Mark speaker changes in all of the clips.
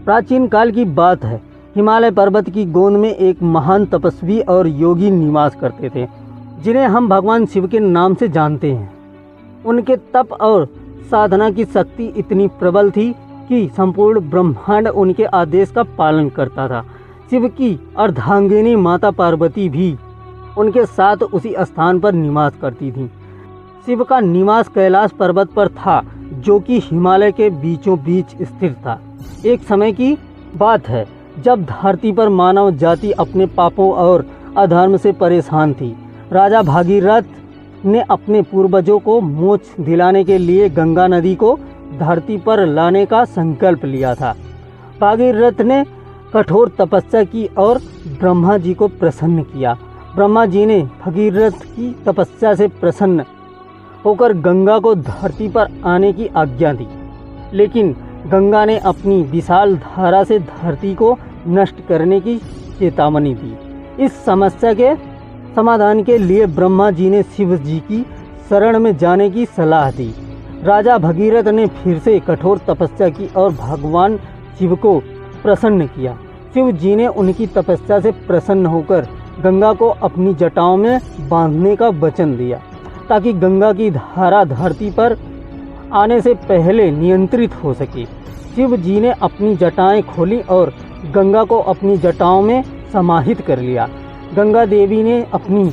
Speaker 1: प्राचीन काल की बात है। हिमालय पर्वत की गोंद में एक महान तपस्वी और योगी निवास करते थे, जिन्हें हम भगवान शिव के नाम से जानते हैं। उनके तप और साधना की शक्ति इतनी प्रबल थी कि संपूर्ण ब्रह्मांड उनके आदेश का पालन करता था। शिव की अर्धांगिनी माता पार्वती भी उनके साथ उसी स्थान पर निवास करती थी। शिव का निवास कैलाश पर्वत पर था, जो कि हिमालय के बीचों बीच स्थित था। एक समय की बात है जब धरती पर मानव जाति अपने पापों और अधर्म से परेशान थी। राजा भागीरथ ने अपने पूर्वजों को मोक्ष दिलाने के लिए गंगा नदी को धरती पर लाने का संकल्प लिया था। भागीरथ ने कठोर तपस्या की और ब्रह्मा जी को प्रसन्न किया। ब्रह्मा जी ने भगीरथ की तपस्या से प्रसन्न होकर गंगा को धरती पर आने की आज्ञा दी, लेकिन गंगा ने अपनी विशाल धारा से धरती को नष्ट करने की चेतावनी दी। इस समस्या के समाधान के लिए ब्रह्मा जी ने शिव जी की शरण में जाने की सलाह दी। राजा भगीरथ ने फिर से कठोर तपस्या की और भगवान शिव को प्रसन्न किया। शिव जी ने उनकी तपस्या से प्रसन्न होकर गंगा को अपनी जटाओं में बांधने का वचन दिया, ताकि गंगा की धारा धरती पर आने से पहले नियंत्रित हो सके। शिव जी ने अपनी जटाएं खोली और गंगा को अपनी जटाओं में समाहित कर लिया। गंगा देवी ने अपनी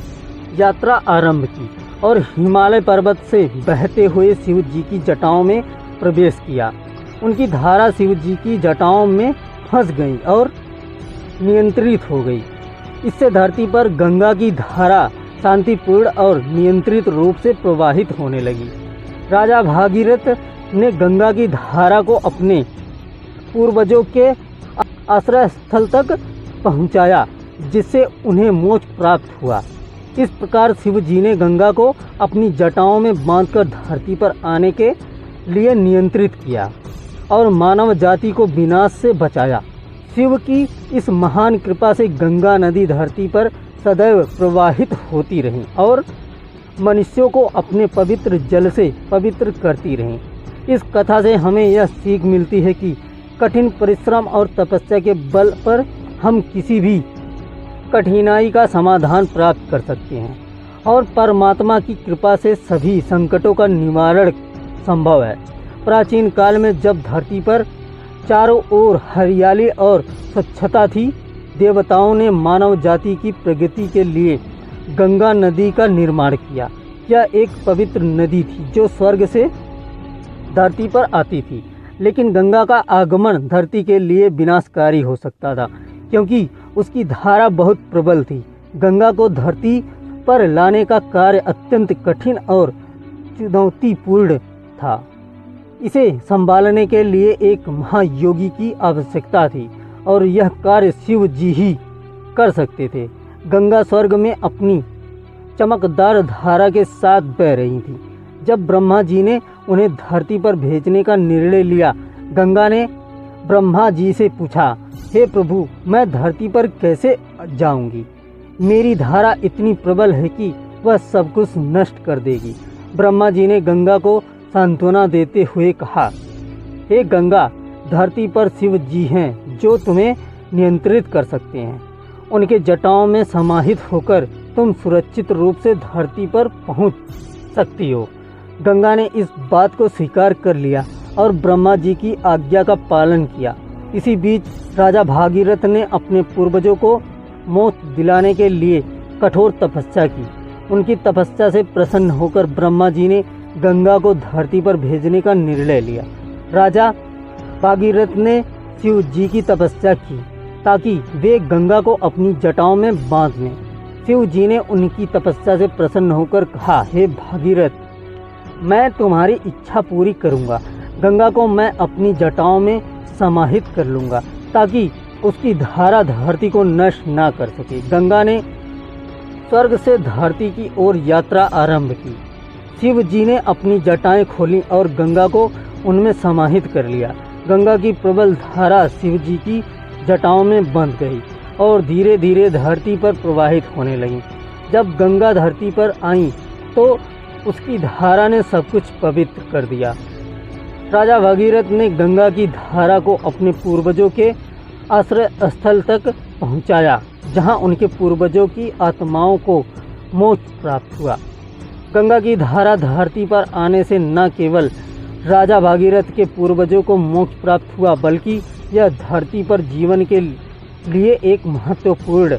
Speaker 1: यात्रा आरंभ की और हिमालय पर्वत से बहते हुए शिव जी की जटाओं में प्रवेश किया। उनकी धारा शिव जी की जटाओं में फंस गई और नियंत्रित हो गई। इससे धरती पर गंगा की धारा शांतिपूर्ण और नियंत्रित रूप से प्रवाहित होने लगी। राजा भागीरथ ने गंगा की धारा को अपने पूर्वजों के आश्रय स्थल तक पहुंचाया, जिससे उन्हें मोक्ष प्राप्त हुआ। इस प्रकार शिव जी ने गंगा को अपनी जटाओं में बांधकर धरती पर आने के लिए नियंत्रित किया और मानव जाति को विनाश से बचाया। शिव की इस महान कृपा से गंगा नदी धरती पर सदैव प्रवाहित होती रही और मनुष्यों को अपने पवित्र जल से पवित्र करती रही। इस कथा से हमें यह सीख मिलती है कि कठिन परिश्रम और तपस्या के बल पर हम किसी भी कठिनाई का समाधान प्राप्त कर सकते हैं और परमात्मा की कृपा से सभी संकटों का निवारण संभव है। प्राचीन काल में जब धरती पर चारों ओर हरियाली और स्वच्छता थी, देवताओं ने मानव जाति की प्रगति के लिए गंगा नदी का निर्माण किया। यह एक पवित्र नदी थी जो स्वर्ग से धरती पर आती थी, लेकिन गंगा का आगमन धरती के लिए विनाशकारी हो सकता था, क्योंकि उसकी धारा बहुत प्रबल थी। गंगा को धरती पर लाने का कार्य अत्यंत कठिन और चुनौतीपूर्ण था। इसे संभालने के लिए एक महायोगी की आवश्यकता थी और यह कार्य शिव जी ही कर सकते थे। गंगा स्वर्ग में अपनी चमकदार धारा के साथ बह रही थी। जब ब्रह्मा जी ने उन्हें धरती पर भेजने का निर्णय लिया, गंगा ने ब्रह्मा जी से पूछा, हे प्रभु, मैं धरती पर कैसे जाऊंगी? मेरी धारा इतनी प्रबल है कि वह सब कुछ नष्ट कर देगी। ब्रह्मा जी ने गंगा को सांत्वना देते हुए कहा, हे गंगा, धरती पर शिव जी हैं जो तुम्हें नियंत्रित कर सकते हैं। उनके जटाओं में समाहित होकर तुम सुरक्षित रूप से धरती पर पहुंच सकती हो। गंगा ने इस बात को स्वीकार कर लिया और ब्रह्मा जी की आज्ञा का पालन किया। इसी बीच राजा भागीरथ ने अपने पूर्वजों को मोक्ष दिलाने के लिए कठोर तपस्या की। उनकी तपस्या से प्रसन्न होकर ब्रह्मा जी ने गंगा को धरती पर भेजने का निर्णय लिया। राजा भागीरथ ने शिव जी की तपस्या की ताकि वे गंगा को अपनी जटाओं में बांध लें। शिव जी ने उनकी तपस्या से प्रसन्न होकर कहा, हे भागीरथ, मैं तुम्हारी इच्छा पूरी करूंगा। गंगा को मैं अपनी जटाओं में समाहित कर लूंगा ताकि उसकी धारा धरती को नष्ट ना कर सके। गंगा ने स्वर्ग से धरती की ओर यात्रा आरंभ की। शिव जी ने अपनी जटाएं खोली और गंगा को उनमें समाहित कर लिया। गंगा की प्रबल धारा शिव जी की जटाओं में बंध गई और धीरे धीरे धरती पर प्रवाहित होने लगी। जब गंगा धरती पर आई तो उसकी धारा ने सब कुछ पवित्र कर दिया। राजा भगीरथ ने गंगा की धारा को अपने पूर्वजों के आश्रय स्थल तक पहुंचाया, जहां उनके पूर्वजों की आत्माओं को मोक्ष प्राप्त हुआ। गंगा की धारा धरती पर आने से न केवल राजा भागीरथ के पूर्वजों को मोक्ष प्राप्त हुआ, बल्कि यह धरती पर जीवन के लिए एक महत्वपूर्ण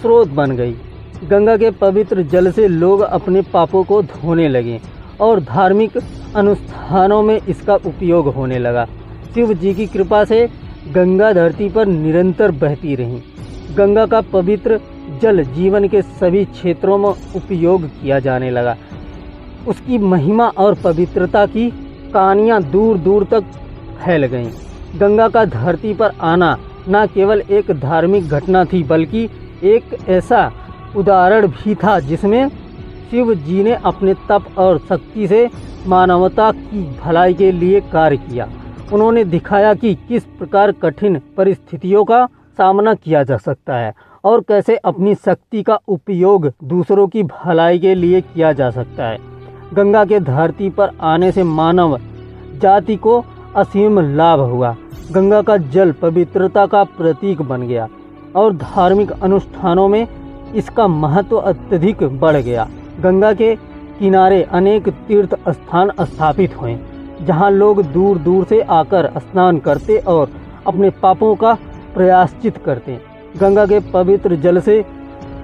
Speaker 1: स्रोत बन गई। गंगा के पवित्र जल से लोग अपने पापों को धोने लगे और धार्मिक अनुष्ठानों में इसका उपयोग होने लगा। शिव जी की कृपा से गंगा धरती पर निरंतर बहती रही। गंगा का पवित्र जल जीवन के सभी क्षेत्रों में उपयोग किया जाने लगा। उसकी महिमा और पवित्रता की कहानियाँ दूर दूर तक फैल गईं। गंगा का धरती पर आना न केवल एक धार्मिक घटना थी, बल्कि एक ऐसा उदाहरण भी था जिसमें शिव जी ने अपने तप और शक्ति से मानवता की भलाई के लिए कार्य किया। उन्होंने दिखाया कि किस प्रकार कठिन परिस्थितियों का सामना किया जा सकता है और कैसे अपनी शक्ति का उपयोग दूसरों की भलाई के लिए किया जा सकता है। गंगा के धरती पर आने से मानव जाति को असीम लाभ हुआ। गंगा का जल पवित्रता का प्रतीक बन गया और धार्मिक अनुष्ठानों में इसका महत्व अत्यधिक बढ़ गया। गंगा के किनारे अनेक तीर्थ स्थान स्थापित हुए, जहां लोग दूर दूर से आकर स्नान करते और अपने पापों का प्रायश्चित करते। गंगा के पवित्र जल से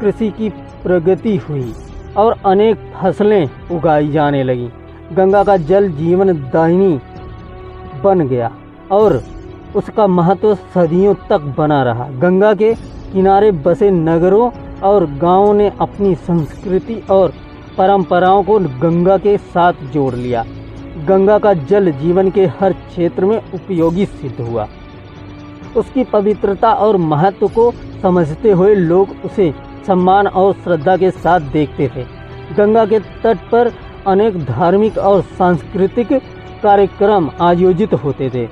Speaker 1: कृषि की प्रगति हुई और अनेक फसलें उगाई जाने लगी। गंगा का जल जीवन दायिनी बन गया और उसका महत्व सदियों तक बना रहा। गंगा के किनारे बसे नगरों और गांवों ने अपनी संस्कृति और परंपराओं को गंगा के साथ जोड़ लिया। गंगा का जल जीवन के हर क्षेत्र में उपयोगी सिद्ध हुआ। उसकी पवित्रता और महत्व को समझते हुए लोग उसे सम्मान और श्रद्धा के साथ देखते थे। गंगा के तट पर अनेक धार्मिक और सांस्कृतिक कार्यक्रम आयोजित होते थे,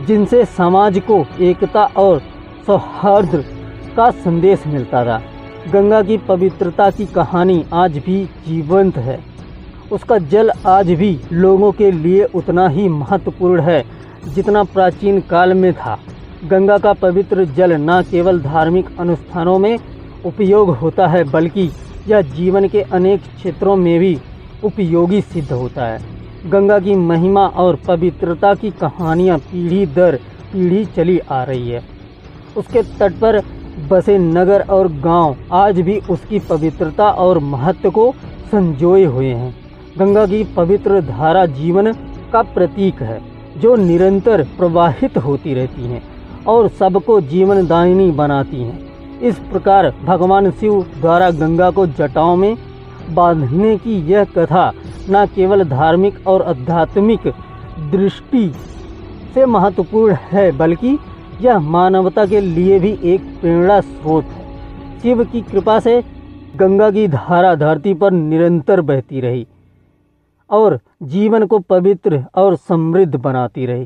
Speaker 1: जिनसे समाज को एकता और सौहार्द का संदेश मिलता था। गंगा की पवित्रता की कहानी आज भी जीवंत है। उसका जल आज भी लोगों के लिए उतना ही महत्वपूर्ण है जितना प्राचीन काल में था। गंगा का पवित्र जल न केवल धार्मिक अनुष्ठानों में उपयोग होता है, बल्कि यह जीवन के अनेक क्षेत्रों में भी उपयोगी सिद्ध होता है। गंगा की महिमा और पवित्रता की कहानियाँ पीढ़ी दर पीढ़ी चली आ रही है। उसके तट पर बसे नगर और गांव आज भी उसकी पवित्रता और महत्व को संजोए हुए हैं। गंगा की पवित्र धारा जीवन का प्रतीक है, जो निरंतर प्रवाहित होती रहती हैं और सबको जीवनदायिनी बनाती हैं। इस प्रकार भगवान शिव द्वारा गंगा को जटाओं में बांधने की यह कथा न केवल धार्मिक और आध्यात्मिक दृष्टि से महत्वपूर्ण है, बल्कि यह मानवता के लिए भी एक प्रेरणा स्रोत है। शिव की कृपा से गंगा की धारा धरती पर निरंतर बहती रही और जीवन को पवित्र और समृद्ध बनाती रही।